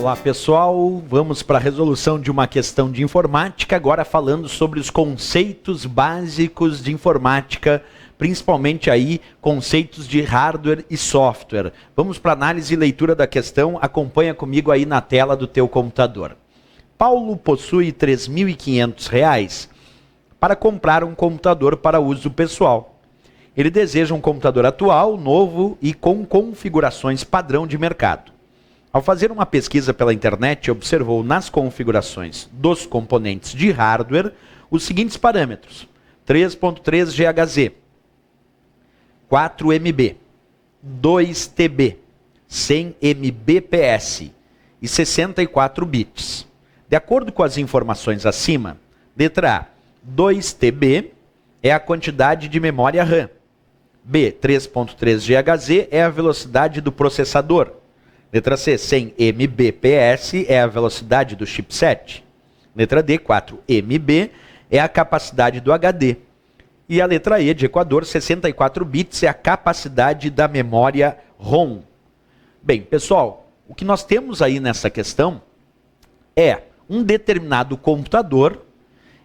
Olá pessoal, vamos para a resolução de uma questão de informática, agora falando sobre os conceitos básicos de informática, principalmente aí conceitos de hardware e software. Vamos para análise e leitura da questão, acompanha comigo aí na tela do teu computador. Paulo possui R$ 3.500 para comprar um computador para uso pessoal. Ele deseja um computador atual, novo e com configurações padrão de mercado. Ao fazer uma pesquisa pela internet, observou nas configurações dos componentes de hardware os seguintes parâmetros: 3.3 GHz, 4 MB, 2 TB, 100 Mbps e 64 bits. De acordo com as informações acima, letra A, 2 TB é a quantidade de memória RAM. B, 3.3 GHz é a velocidade do processador. Letra C, 100 Mbps é a velocidade do chipset. Letra D, 4 MB é a capacidade do HD. E a letra E, de Equador, 64 bits é a capacidade da memória ROM. Bem, pessoal, o que nós temos aí nessa questão é um determinado computador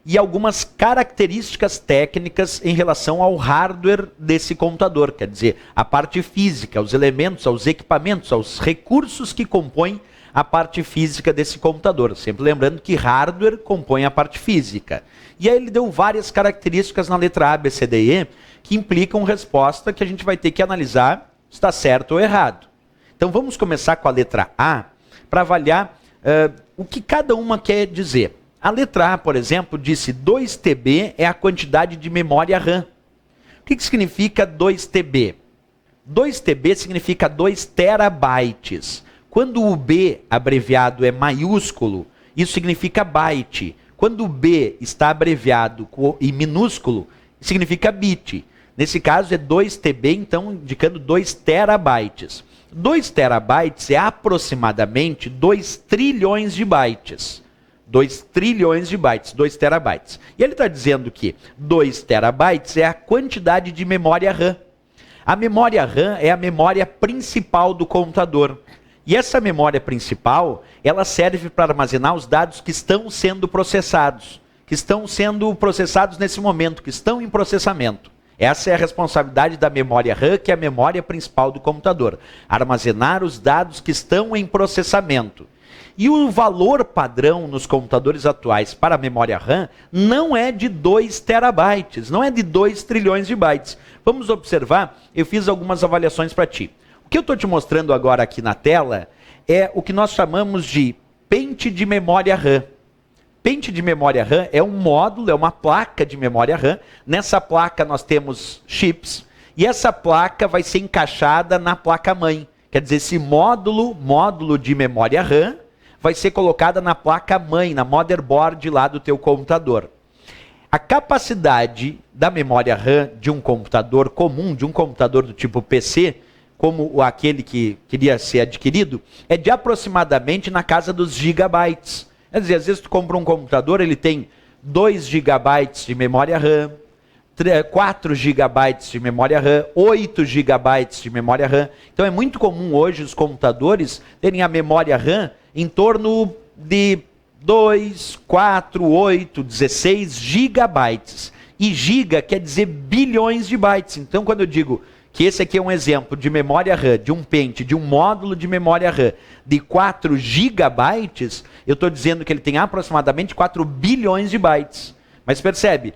e algumas características técnicas em relação ao hardware desse computador, quer dizer, a parte física, os elementos, os equipamentos, os recursos que compõem a parte física desse computador. Sempre lembrando que hardware compõe a parte física. E aí ele deu várias características na letra A, B, C, D e E que implicam resposta que a gente vai ter que analisar se está certo ou errado. Então vamos começar com a letra A para avaliar o que cada uma quer dizer. A letra A, por exemplo, disse 2 TB é a quantidade de memória RAM. O que significa 2 TB? 2 TB significa 2 terabytes. Quando o B abreviado é maiúsculo, isso significa byte. Quando o B está abreviado em minúsculo, significa bit. Nesse caso é 2 TB, então indicando 2 terabytes. 2 terabytes é aproximadamente 2 trilhões de bytes. 2 trilhões de bytes, 2 terabytes. E ele está dizendo que 2 terabytes é a quantidade de memória RAM. A memória RAM é a memória principal do computador. E essa memória principal, ela serve para armazenar os dados que estão sendo processados. Que estão sendo processados nesse momento, que estão em processamento. Essa é a responsabilidade da memória RAM, que é a memória principal do computador. Armazenar os dados que estão em processamento. E o valor padrão nos computadores atuais para a memória RAM não é de 2 terabytes, não é de 2 trilhões de bytes. Vamos observar, eu fiz algumas avaliações para ti. O que eu estou te mostrando agora aqui na tela é o que nós chamamos de pente de memória RAM. Pente de memória RAM é um módulo, é uma placa de memória RAM. Nessa placa nós temos chips e essa placa vai ser encaixada na placa-mãe. Quer dizer, esse módulo de memória RAM vai ser colocada na placa-mãe, na motherboard lá do teu computador. A capacidade da memória RAM de um computador comum, de um computador do tipo PC, como aquele que queria ser adquirido, é de aproximadamente na casa dos gigabytes. Quer dizer, às vezes tu compra um computador, ele tem 2 gigabytes de memória RAM, 4 gigabytes de memória RAM, 8 gigabytes de memória RAM. Então é muito comum hoje os computadores terem a memória RAM em torno de 2, 4, 8, 16 gigabytes. E giga quer dizer bilhões de bytes. Então quando eu digo que esse aqui é um exemplo de memória RAM, de um pente, de um módulo de memória RAM de 4 gigabytes, eu estou dizendo que ele tem aproximadamente 4 bilhões de bytes. Mas percebe,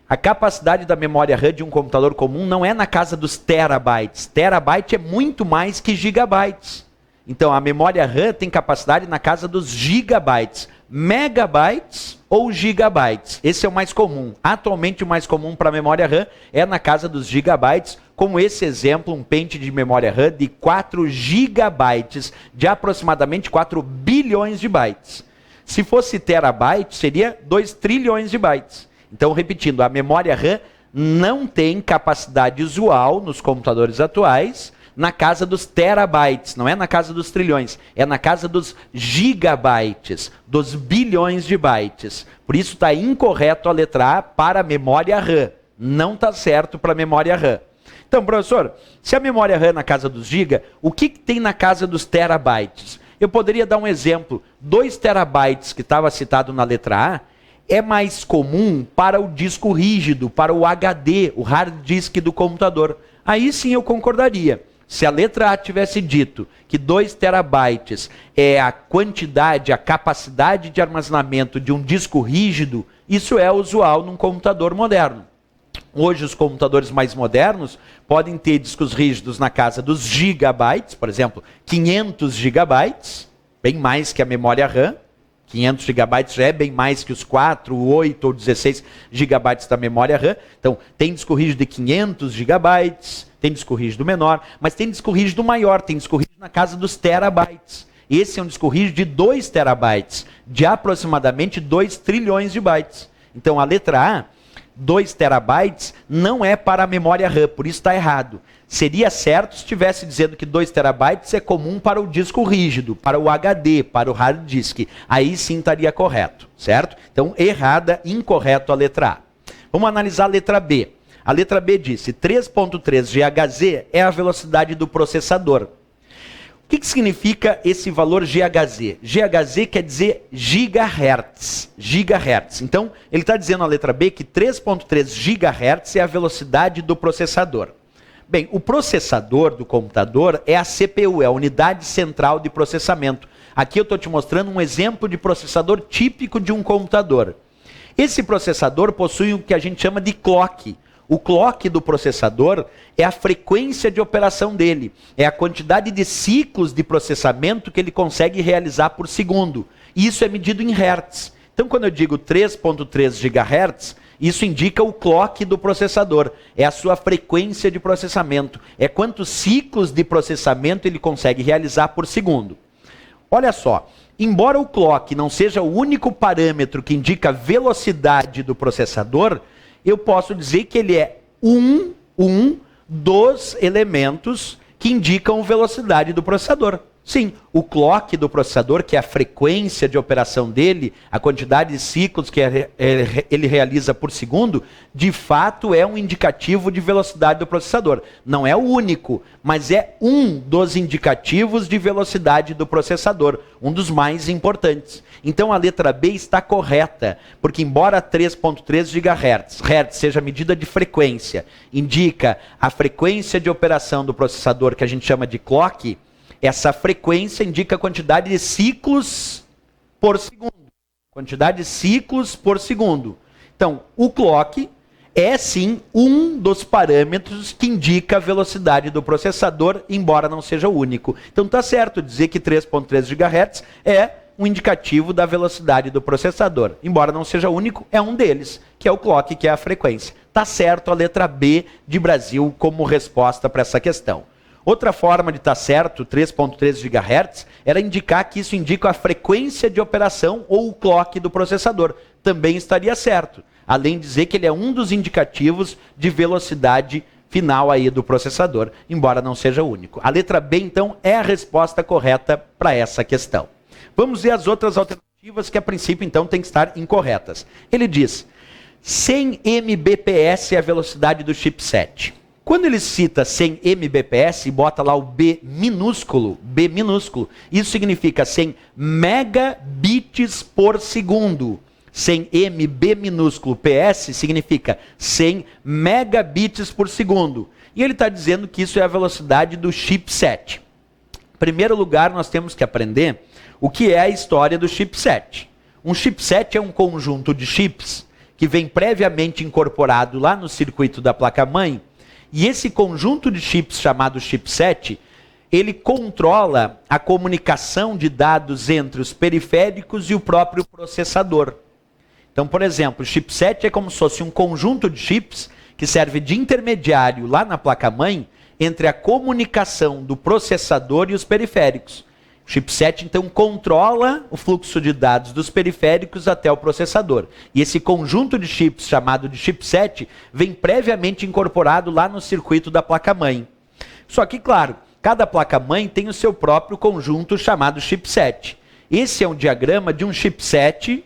a capacidade da memória RAM de um computador comum não é na casa dos terabytes. Terabyte é muito mais que gigabytes. Então a memória RAM tem capacidade na casa dos gigabytes. Megabytes ou gigabytes. Esse é o mais comum. Atualmente o mais comum para a memória RAM é na casa dos gigabytes, como esse exemplo, um pente de memória RAM de 4 gigabytes, de aproximadamente 4 bilhões de bytes. Se fosse terabyte, seria 2 trilhões de bytes. Então, repetindo, a memória RAM não tem capacidade usual nos computadores atuais na casa dos terabytes, não é na casa dos trilhões, é na casa dos gigabytes, dos bilhões de bytes. Por isso está incorreto a letra A para a memória RAM, não está certo para a memória RAM. Então, professor, se a memória RAM é na casa dos giga, o que tem na casa dos terabytes? Eu poderia dar um exemplo. 2 terabytes que estava citado na letra A é mais comum para o disco rígido, para o HD, o hard disk do computador. Aí sim eu concordaria. Se a letra A tivesse dito que 2 terabytes é a quantidade, a capacidade de armazenamento de um disco rígido, isso é usual num computador moderno. Hoje os computadores mais modernos podem ter discos rígidos na casa dos gigabytes, por exemplo, 500 gigabytes, bem mais que a memória RAM. 500 gigabytes já é bem mais que os 4, 8 ou 16 gigabytes da memória RAM. Então, tem disco rígido de 500 gigabytes, tem disco rígido menor, mas tem disco rígido maior, tem disco rígido na casa dos terabytes. Esse é um disco rígido de 2 terabytes, de aproximadamente 2 trilhões de bytes. Então, a letra A, 2 terabytes, não é para a memória RAM, por isso está errado. Seria certo se estivesse dizendo que 2 terabytes é comum para o disco rígido, para o HD, para o hard disk. Aí sim estaria correto, certo? Então, errada, incorreto a letra A. Vamos analisar a letra B. A letra B disse 3.3 GHz é a velocidade do processador. O que significa esse valor GHz? GHz quer dizer gigahertz. Gigahertz. Então, ele está dizendo na letra B que 3.3 GHz é a velocidade do processador. Bem, o processador do computador é a CPU, é a unidade central de processamento. Aqui eu estou te mostrando um exemplo de processador típico de um computador. Esse processador possui o que a gente chama de clock. O clock do processador é a frequência de operação dele, é a quantidade de ciclos de processamento que ele consegue realizar por segundo. E isso é medido em hertz. Então, quando eu digo 3.3 GHz, isso indica o clock do processador, é a sua frequência de processamento, é quantos ciclos de processamento ele consegue realizar por segundo. Olha só, embora o clock não seja o único parâmetro que indica a velocidade do processador, eu posso dizer que ele é um dos elementos que indicam a velocidade do processador. Sim, o clock do processador, que é a frequência de operação dele, a quantidade de ciclos que ele realiza por segundo, de fato é um indicativo de velocidade do processador. Não é o único, mas é um dos indicativos de velocidade do processador, um dos mais importantes. Então a letra B está correta, porque embora 3.3 GHz, Hertz seja medida de frequência, indica a frequência de operação do processador que a gente chama de clock, essa frequência indica a quantidade de ciclos por segundo. Quantidade de ciclos por segundo. Então, o clock é sim um dos parâmetros que indica a velocidade do processador, embora não seja o único. Então tá certo dizer que 3.3 GHz é um indicativo da velocidade do processador. Embora não seja o único, é um deles, que é o clock, que é a frequência. Tá certo a letra B de Brasil como resposta para essa questão. Outra forma de estar certo, 3.3 GHz, era indicar que isso indica a frequência de operação ou o clock do processador. Também estaria certo. Além de dizer que ele é um dos indicativos de velocidade final aí do processador, embora não seja o único. A letra B, então, é a resposta correta para essa questão. Vamos ver as outras alternativas que, a princípio, então, têm que estar incorretas. Ele diz, 100 Mbps é a velocidade do chipset. Quando ele cita 100 Mbps e bota lá o B minúsculo, isso significa 100 megabits por segundo. 100 MB minúsculo PS significa 100 megabits por segundo. E ele está dizendo que isso é a velocidade do chipset. Em primeiro lugar, nós temos que aprender o que é a história do chipset. Um chipset é um conjunto de chips que vem previamente incorporado lá no circuito da placa-mãe. E esse conjunto de chips chamado chipset, ele controla a comunicação de dados entre os periféricos e o próprio processador. Então, por exemplo, o chipset é como se fosse um conjunto de chips que serve de intermediário lá na placa-mãe entre a comunicação do processador e os periféricos. O chipset, então, controla o fluxo de dados dos periféricos até o processador. E esse conjunto de chips, chamado de chipset, vem previamente incorporado lá no circuito da placa-mãe. Só que, claro, cada placa-mãe tem o seu próprio conjunto chamado chipset. Esse é um diagrama de um chipset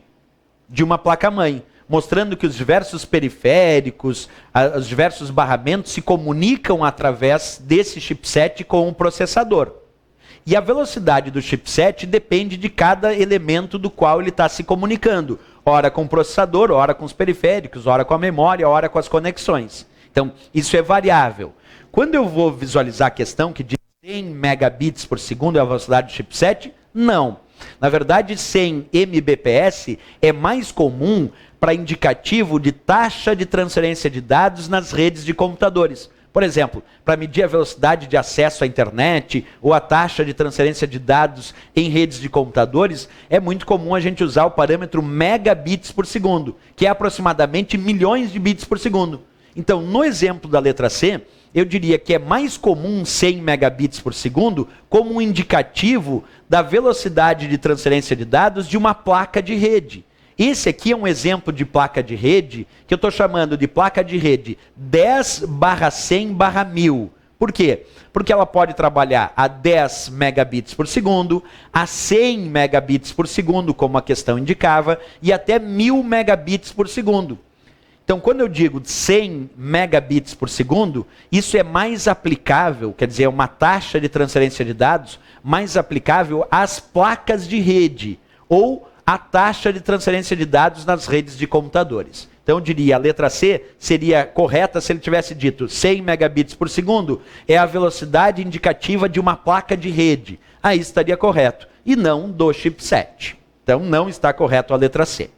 de uma placa-mãe, mostrando que os diversos periféricos, os diversos barramentos se comunicam através desse chipset com o processador. E a velocidade do chipset depende de cada elemento do qual ele está se comunicando. Ora com o processador, ora com os periféricos, ora com a memória, ora com as conexões. Então, isso é variável. Quando eu vou visualizar a questão que diz 100 megabits por segundo é a velocidade do chipset, não. Na verdade, 100 Mbps é mais comum para indicativo de taxa de transferência de dados nas redes de computadores. Por exemplo, para medir a velocidade de acesso à internet ou a taxa de transferência de dados em redes de computadores, é muito comum a gente usar o parâmetro megabits por segundo, que é aproximadamente milhões de bits por segundo. Então, no exemplo da letra C, eu diria que é mais comum 100 megabits por segundo como um indicativo da velocidade de transferência de dados de uma placa de rede. Esse aqui é um exemplo de placa de rede que eu estou chamando de placa de rede 10/100/1000. Por quê? Porque ela pode trabalhar a 10 megabits por segundo, a 100 megabits por segundo, como a questão indicava, e até 1000 megabits por segundo. Então, quando eu digo 100 megabits por segundo, isso é mais aplicável, quer dizer, é uma taxa de transferência de dados mais aplicável às placas de rede, ou a taxa de transferência de dados nas redes de computadores. Então, eu diria, a letra C seria correta se ele tivesse dito 100 megabits por segundo é a velocidade indicativa de uma placa de rede. Aí estaria correto, e não do chipset. Então, não está correto a letra C.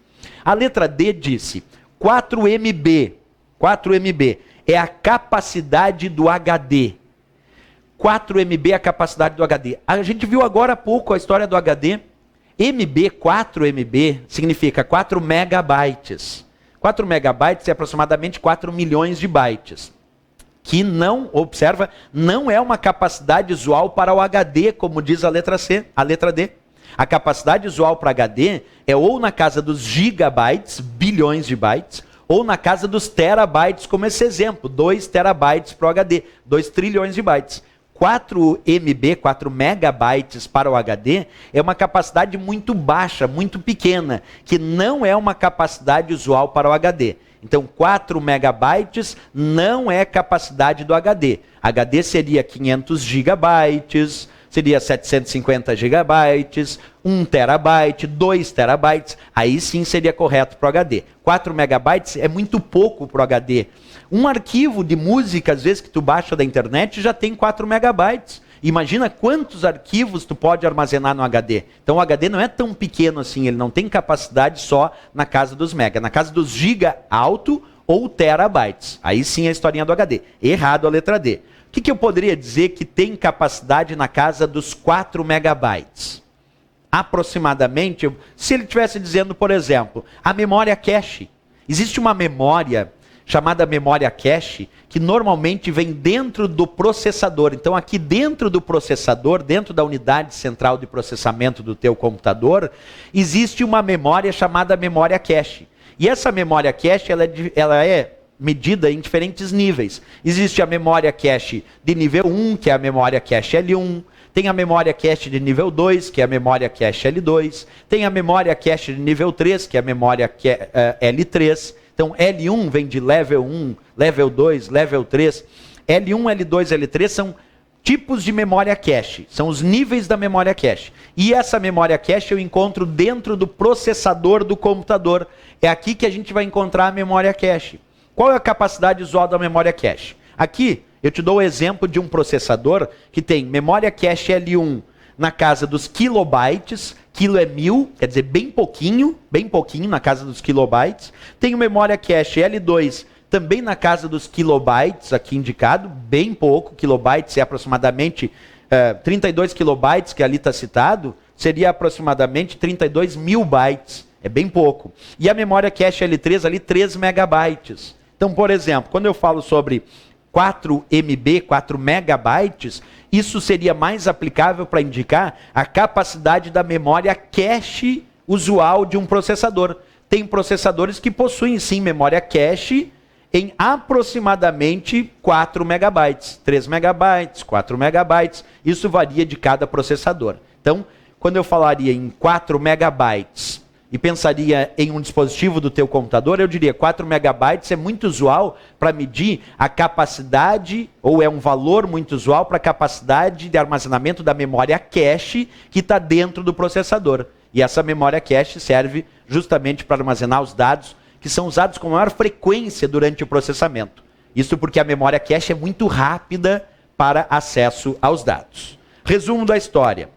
A letra D disse 4 MB. 4 MB é a capacidade do HD. 4 MB é a capacidade do HD. A gente viu agora há pouco a história do HD. MB, 4 MB, significa 4 megabytes. 4 megabytes é aproximadamente 4 milhões de bytes. Que não, observa, não é uma capacidade usual para o HD, como diz a letra C, a letra D. A capacidade usual para HD é ou na casa dos gigabytes, bilhões de bytes, ou na casa dos terabytes, como esse exemplo, 2 terabytes para o HD, 2 trilhões de bytes. 4 MB, 4 megabytes para o HD, é uma capacidade muito baixa, muito pequena, que não é uma capacidade usual para o HD. Então, 4 megabytes não é capacidade do HD. HD seria 500 gigabytes, seria 750 gigabytes, 1 terabyte, 2 terabytes, aí sim seria correto para o HD. 4 megabytes é muito pouco para o HD. Um arquivo de música, às vezes, que tu baixa da internet, já tem 4 megabytes. Imagina quantos arquivos tu pode armazenar no HD. Então o HD não é tão pequeno assim, ele não tem capacidade só na casa dos mega, na casa dos giga alto ou terabytes. Aí sim a historinha do HD. Errado a letra D. O que eu poderia dizer que tem capacidade na casa dos 4 megabytes? Aproximadamente, se ele estivesse dizendo, por exemplo, a memória cache. Existe uma memória chamada memória cache, que normalmente vem dentro do processador. Então aqui dentro do processador, dentro da unidade central de processamento do teu computador, existe uma memória chamada memória cache. E essa memória cache, ela é medida em diferentes níveis. Existe a memória cache de nível 1, que é a memória cache L1, tem a memória cache de nível 2, que é a memória cache L2, tem a memória cache de nível 3, que é a memória L3, então L1 vem de level 1, level 2, level 3, L1, L2, L3 são tipos de memória cache, são os níveis da memória cache. E essa memória cache eu encontro dentro do processador do computador, é aqui que a gente vai encontrar a memória cache. Qual é a capacidade usual da memória cache? Aqui, eu te dou o exemplo de um processador que tem memória cache L1 na casa dos kilobytes, quilo é 1000, quer dizer, bem pouquinho na casa dos kilobytes. Tem memória cache L2 também na casa dos kilobytes, aqui indicado, bem pouco, kilobytes é aproximadamente 32 kilobytes, que ali está citado, seria aproximadamente 32 mil bytes, é bem pouco. E a memória cache L3 ali, 3 megabytes. Então, por exemplo, quando eu falo sobre 4 MB, 4 megabytes, isso seria mais aplicável para indicar a capacidade da memória cache usual de um processador. Tem processadores que possuem sim memória cache em aproximadamente 4 megabytes, 3 megabytes, 4 megabytes, isso varia de cada processador. Então, quando eu falaria em 4 megabytes e pensaria em um dispositivo do teu computador, eu diria 4 megabytes é muito usual para medir a capacidade, ou é um valor muito usual para a capacidade de armazenamento da memória cache que está dentro do processador. E essa memória cache serve justamente para armazenar os dados que são usados com maior frequência durante o processamento. Isso porque a memória cache é muito rápida para acesso aos dados. Resumo da história.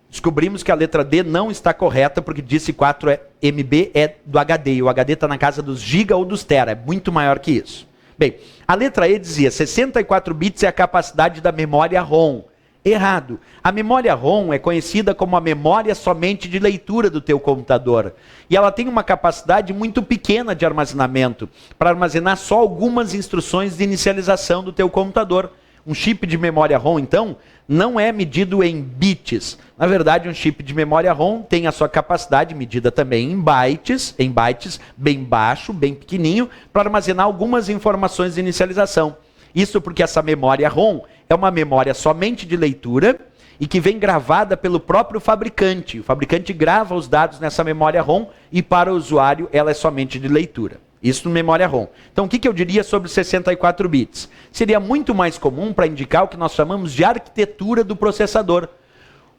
Descobrimos que a letra D não está correta, porque disse 4 MB é do HD, e o HD está na casa dos giga ou dos tera, é muito maior que isso. Bem, a letra E dizia 64 bits é a capacidade da memória ROM. Errado. A memória ROM é conhecida como a memória somente de leitura do teu computador. E ela tem uma capacidade muito pequena de armazenamento, para armazenar só algumas instruções de inicialização do teu computador. Um chip de memória ROM, então, não é medido em bits. Na verdade, um chip de memória ROM tem a sua capacidade medida também em bytes, bem baixo, bem pequenininho, para armazenar algumas informações de inicialização. Isso porque essa memória ROM é uma memória somente de leitura e que vem gravada pelo próprio fabricante. O fabricante grava os dados nessa memória ROM e para o usuário ela é somente de leitura. Isso no memória ROM. Então, o que eu diria sobre 64 bits? Seria muito mais comum para indicar o que nós chamamos de arquitetura do processador.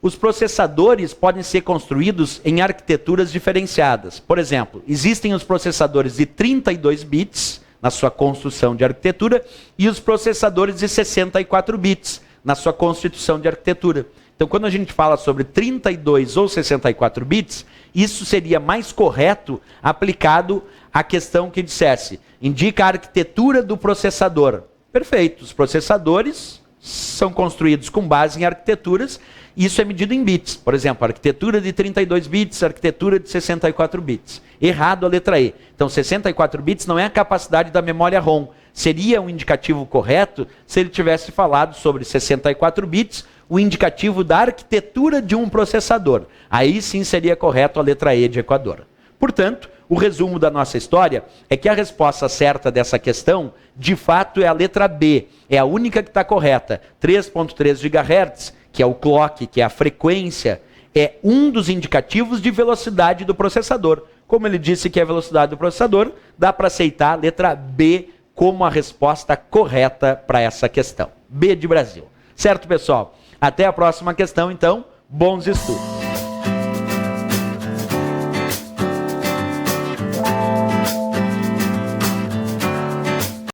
Os processadores podem ser construídos em arquiteturas diferenciadas. Por exemplo, existem os processadores de 32 bits na sua construção de arquitetura e os processadores de 64 bits na sua constituição de arquitetura. Então, quando a gente fala sobre 32 ou 64 bits, isso seria mais correto aplicado à questão que dissesse, indica a arquitetura do processador. Perfeito, os processadores são construídos com base em arquiteturas, e isso é medido em bits. Por exemplo, arquitetura de 32 bits, arquitetura de 64 bits. Errado a letra E. Então, 64 bits não é a capacidade da memória ROM. Seria um indicativo correto se ele tivesse falado sobre 64 bits, o indicativo da arquitetura de um processador. Aí sim seria correto a letra E de Equador. Portanto, o resumo da nossa história é que a resposta certa dessa questão, de fato, é a letra B. É a única que está correta. 3.3 GHz, que é o clock, que é a frequência, é um dos indicativos de velocidade do processador. Como ele disse que é a velocidade do processador, dá para aceitar a letra B como a resposta correta para essa questão. B de Brasil. Certo, pessoal? Até a próxima questão, então. Bons estudos.